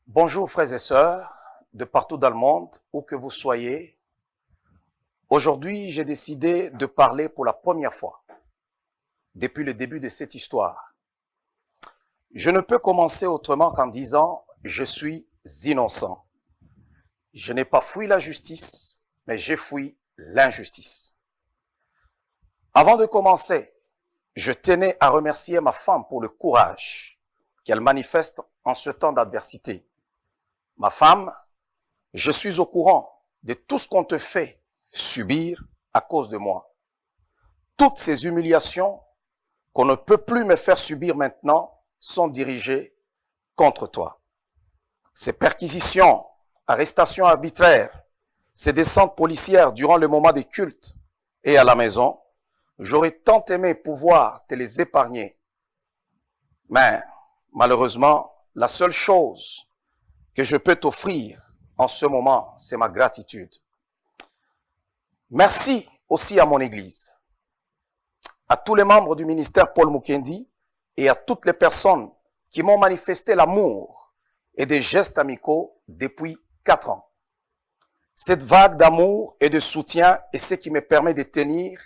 Bonjour frères et sœurs de partout dans le monde, où que vous soyez. Aujourd'hui, j'ai décidé de parler pour la première fois, depuis le début de cette histoire. Je ne peux commencer autrement qu'en disant « Je suis innocent ». Je n'ai pas fui la justice, mais j'ai fui l'injustice. Avant de commencer, je tenais à remercier ma femme pour le courage qu'elle manifeste en ce temps d'adversité. Ma femme, je suis au courant de tout ce qu'on te fait subir à cause de moi. Toutes ces humiliations qu'on ne peut plus me faire subir maintenant sont dirigées contre toi. Ces perquisitions, arrestations arbitraires, ces descentes policières durant le moment des cultes et à la maison, j'aurais tant aimé pouvoir te les épargner. Mais malheureusement, la seule chose que je peux t'offrir en ce moment, c'est ma gratitude. Merci aussi à mon Église, à tous les membres du ministère Paul Mukendi et à toutes les personnes qui m'ont manifesté l'amour et des gestes amicaux depuis 4 ans. Cette vague d'amour et de soutien est ce qui me permet de tenir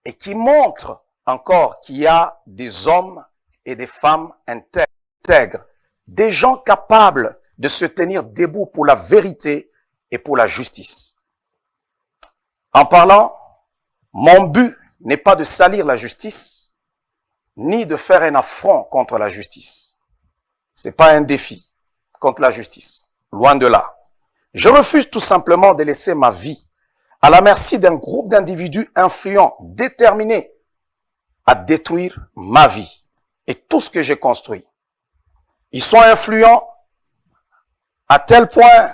et qui montre encore qu'il y a des hommes et des femmes intègres, des gens capables de se tenir debout pour la vérité et pour la justice. En parlant, mon but n'est pas de salir la justice, ni de faire un affront contre la justice. Ce n'est pas un défi contre la justice, loin de là. Je refuse tout simplement de laisser ma vie à la merci d'un groupe d'individus influents, déterminés à détruire ma vie et tout ce que j'ai construit. Ils sont influents à tel point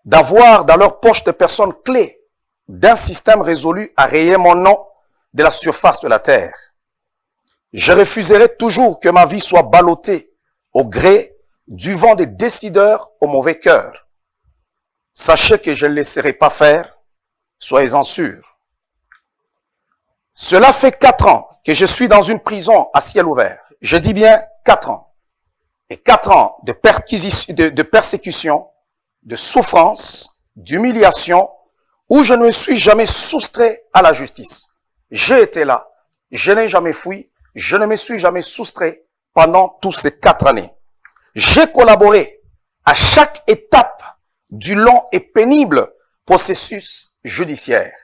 d'avoir dans leur poche des personnes clés d'un système résolu à rayer mon nom de la surface de la terre. Je refuserai toujours que ma vie soit ballottée au gré du vent des décideurs au mauvais cœur. Sachez que je ne laisserai pas faire, soyez-en sûrs. Cela fait 4 ans que je suis dans une prison à ciel ouvert. Je dis bien 4 ans. Et 4 ans de persécution, de souffrance, d'humiliation, où je ne me suis jamais soustrait à la justice. J'ai été là, je n'ai jamais fui, je ne me suis jamais soustrait pendant tous ces 4 années. J'ai collaboré à chaque étape du long et pénible processus judiciaire.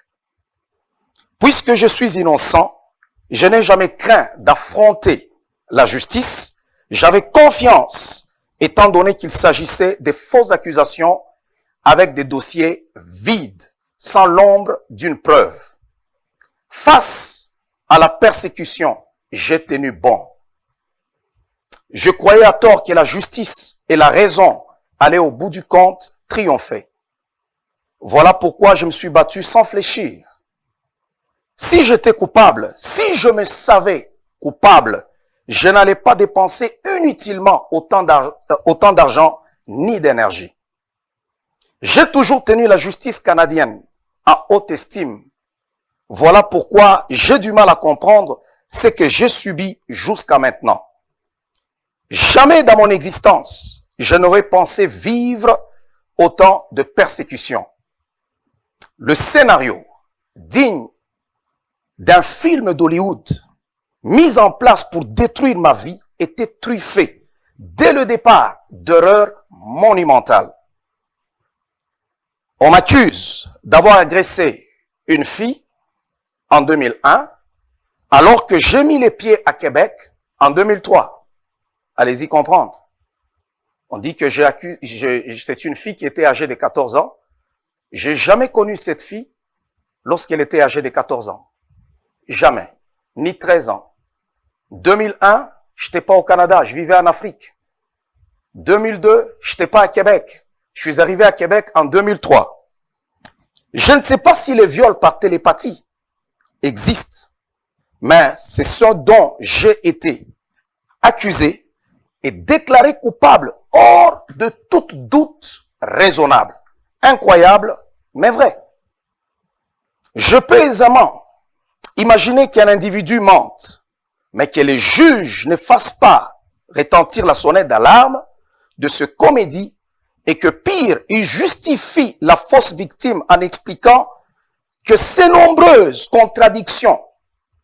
Puisque je suis innocent, je n'ai jamais craint d'affronter la justice. J'avais confiance, étant donné qu'il s'agissait de fausses accusations avec des dossiers vides, sans l'ombre d'une preuve. Face à la persécution, j'ai tenu bon. Je croyais à tort que la justice et la raison allaient au bout du compte triompher. Voilà pourquoi je me suis battu sans fléchir. Si j'étais coupable, si je me savais coupable, je n'allais pas dépenser inutilement autant d'argent ni d'énergie. J'ai toujours tenu la justice canadienne en haute estime. Voilà pourquoi j'ai du mal à comprendre ce que j'ai subi jusqu'à maintenant. Jamais dans mon existence, je n'aurais pensé vivre autant de persécutions. Le scénario digne d'un film d'Hollywood mis en place pour détruire ma vie était truffé dès le départ d'erreurs monumentales. On m'accuse d'avoir agressé une fille en 2001 alors que j'ai mis les pieds à Québec en 2003. Allez-y comprendre. On dit que c'est une fille qui était âgée de 14 ans. J'ai jamais connu cette fille lorsqu'elle était âgée de 14 ans. Jamais. Ni 13 ans. 2001, je n'étais pas au Canada, je vivais en Afrique. 2002, je n'étais pas à Québec. Je suis arrivé à Québec en 2003. Je ne sais pas si les viols par télépathie existent, mais c'est ce dont j'ai été accusé et déclaré coupable hors de tout doute raisonnable. Incroyable, mais vrai. Je peux aisément imaginer qu'un individu mente, mais que les juges ne fassent pas retentir la sonnette d'alarme de ce comédie et que pire, il justifie la fausse victime en expliquant que ces nombreuses contradictions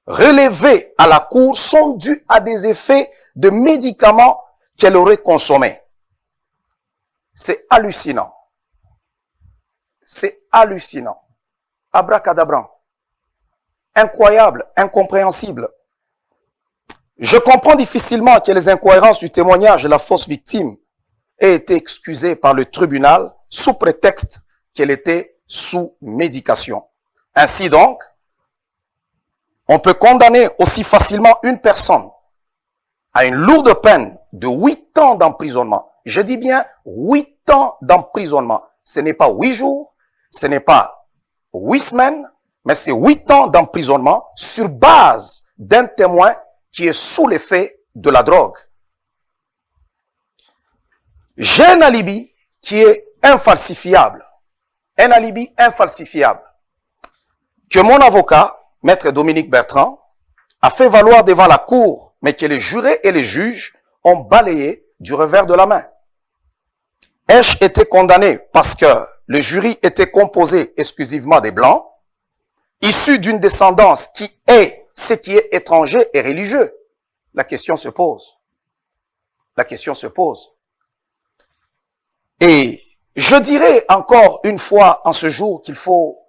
relevées à la cour sont dues à des effets de médicaments qu'elle aurait consommés. C'est hallucinant. C'est hallucinant. Abracadabra. Incroyable, incompréhensible. Je comprends difficilement que les incohérences du témoignage de la fausse victime aient été excusées par le tribunal sous prétexte qu'elle était sous médication. Ainsi donc, on peut condamner aussi facilement une personne à une lourde peine de 8 ans d'emprisonnement. Je dis bien 8 ans d'emprisonnement. Ce n'est pas 8 jours, ce n'est pas 8 semaines, mais c'est 8 ans d'emprisonnement sur base d'un témoin qui est sous l'effet de la drogue. J'ai un alibi qui est infalsifiable. Un alibi infalsifiable. Que mon avocat, Maître Dominique Bertrand, a fait valoir devant la cour, mais que les jurés et les juges ont balayé du revers de la main. Ai-je été condamné parce que le jury était composé exclusivement des Blancs, issus d'une descendance qui est ce qui est étranger et religieux? La question se pose. La question se pose. Et je dirais encore une fois en ce jour qu'il faut,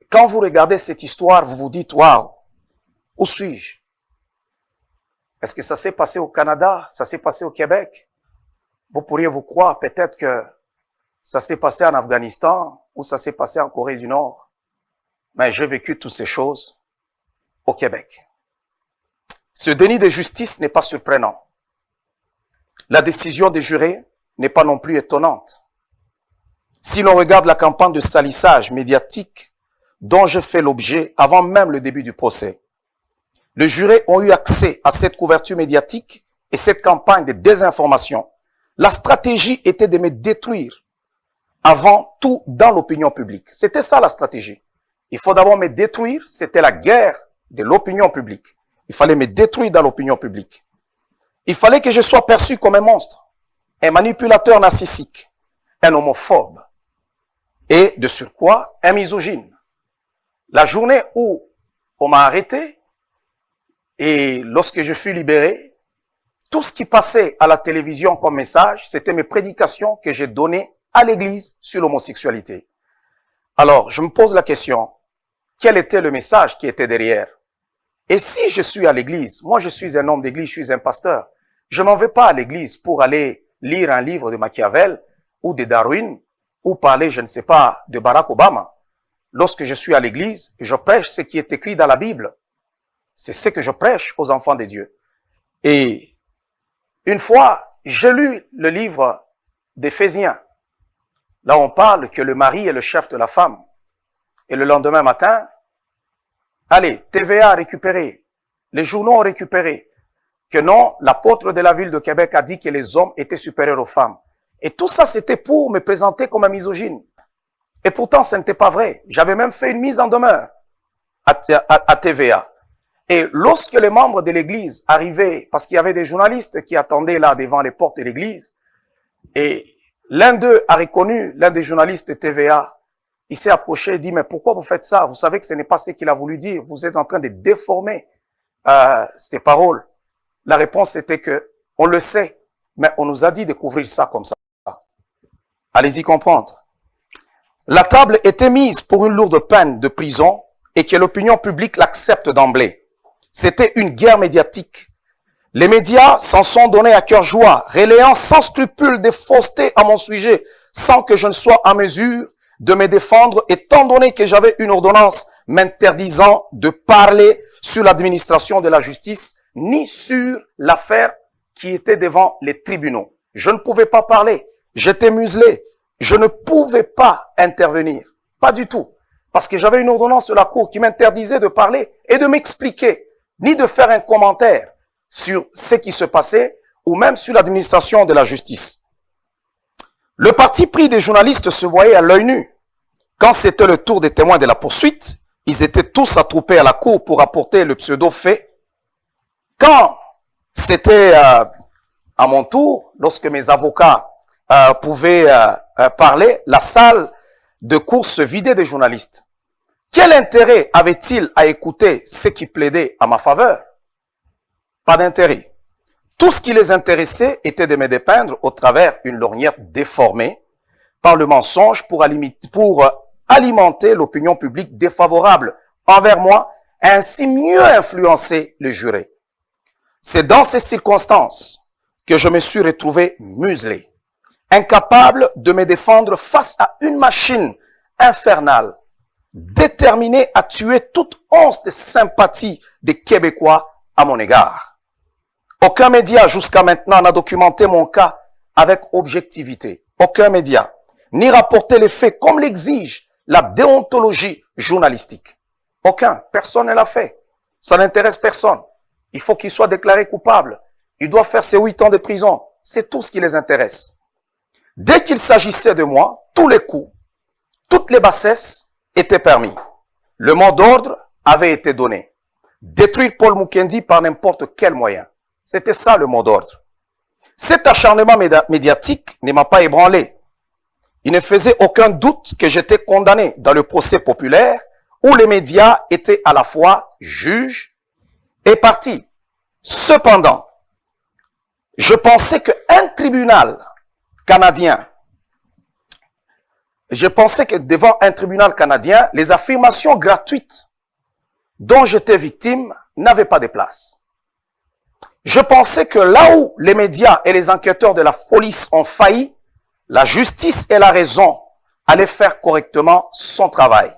quand vous regardez cette histoire, vous vous dites, waouh, où suis-je? Est-ce que ça s'est passé au Canada? Ça s'est passé au Québec? Vous pourriez vous croire peut-être que ça s'est passé en Afghanistan ou ça s'est passé en Corée du Nord. Mais j'ai vécu toutes ces choses au Québec. Ce déni de justice n'est pas surprenant. La décision des jurés n'est pas non plus étonnante. Si l'on regarde la campagne de salissage médiatique dont j'ai fait l'objet avant même le début du procès, les jurés ont eu accès à cette couverture médiatique et cette campagne de désinformation. La stratégie était de me détruire avant tout dans l'opinion publique. C'était ça la stratégie. Il faut d'abord me détruire, c'était la guerre de l'opinion publique. Il fallait me détruire dans l'opinion publique. Il fallait que je sois perçu comme un monstre, un manipulateur narcissique, un homophobe et de surcroît un misogyne. La journée où on m'a arrêté et lorsque je fus libéré, tout ce qui passait à la télévision comme message, c'était mes prédications que j'ai données à l'église sur l'homosexualité. Alors, je me pose la question, quel était le message qui était derrière? Et si je suis à l'église, moi je suis un homme d'église, je suis un pasteur, je m'en vais pas à l'église pour aller lire un livre de Machiavel ou de Darwin ou parler, je ne sais pas, de Barack Obama. Lorsque je suis à l'église, je prêche ce qui est écrit dans la Bible. C'est ce que je prêche aux enfants de Dieu. Et une fois, j'ai lu le livre d'Éphésiens. Là, on parle que le mari est le chef de la femme. Et le lendemain matin, allez, TVA a récupéré, les journaux ont récupéré, que non, l'apôtre de la ville de Québec a dit que les hommes étaient supérieurs aux femmes. Et tout ça, c'était pour me présenter comme un misogyne. Et pourtant, ce n'était pas vrai. J'avais même fait une mise en demeure à TVA. Et lorsque les membres de l'église arrivaient, parce qu'il y avait des journalistes qui attendaient là devant les portes de l'église, et l'un d'eux a reconnu, l'un des journalistes de TVA, il s'est approché et dit, mais pourquoi vous faites ça? Vous savez que ce n'est pas ce qu'il a voulu dire. Vous êtes en train de déformer ses paroles. La réponse était que, on le sait, mais on nous a dit de couvrir ça comme ça. Allez-y comprendre. La table était mise pour une lourde peine de prison et que l'opinion publique l'accepte d'emblée. C'était une guerre médiatique. Les médias s'en sont donnés à cœur joie, relayant sans scrupule des faussetés à mon sujet, sans que je ne sois en mesure de me défendre, étant donné que j'avais une ordonnance m'interdisant de parler sur l'administration de la justice, ni sur l'affaire qui était devant les tribunaux. Je ne pouvais pas parler, j'étais muselé, je ne pouvais pas intervenir, pas du tout, parce que j'avais une ordonnance de la Cour qui m'interdisait de parler et de m'expliquer, ni de faire un commentaire sur ce qui se passait ou même sur l'administration de la justice. Le parti pris des journalistes se voyait à l'œil nu. Quand c'était le tour des témoins de la poursuite, ils étaient tous attroupés à la cour pour apporter le pseudo-fait. Quand c'était À mon tour, lorsque mes avocats pouvaient parler, la salle de cours se vidait des journalistes. Quel intérêt avait-il à écouter ceux qui plaidaient à ma faveur? Pas d'intérêt. Tout ce qui les intéressait était de me dépeindre au travers une lorgnette déformée par le mensonge pour alimenter l'opinion publique défavorable envers moi et ainsi mieux influencer les jurés. C'est dans ces circonstances que je me suis retrouvé muselé, incapable de me défendre face à une machine infernale, déterminée à tuer toute once de sympathie des Québécois à mon égard. Aucun média jusqu'à maintenant n'a documenté mon cas avec objectivité. Aucun média, ni rapporté les faits comme l'exige la déontologie journalistique. Aucun, personne ne l'a fait. Ça n'intéresse personne. Il faut qu'il soit déclaré coupable. Il doit faire ses 8 ans de prison. C'est tout ce qui les intéresse. Dès qu'il s'agissait de moi, tous les coups, toutes les bassesses étaient permis. Le mot d'ordre avait été donné. Détruire Paul Mukendi par n'importe quel moyen. C'était ça le mot d'ordre. Cet acharnement médiatique ne m'a pas ébranlé. Il ne faisait aucun doute que j'étais condamné dans le procès populaire où les médias étaient à la fois juges et parties. Cependant, je pensais qu'un tribunal canadien, devant un tribunal canadien, les affirmations gratuites dont j'étais victime n'avaient pas de place. Je pensais que là où les médias et les enquêteurs de la police ont failli, la justice et la raison allaient faire correctement son travail.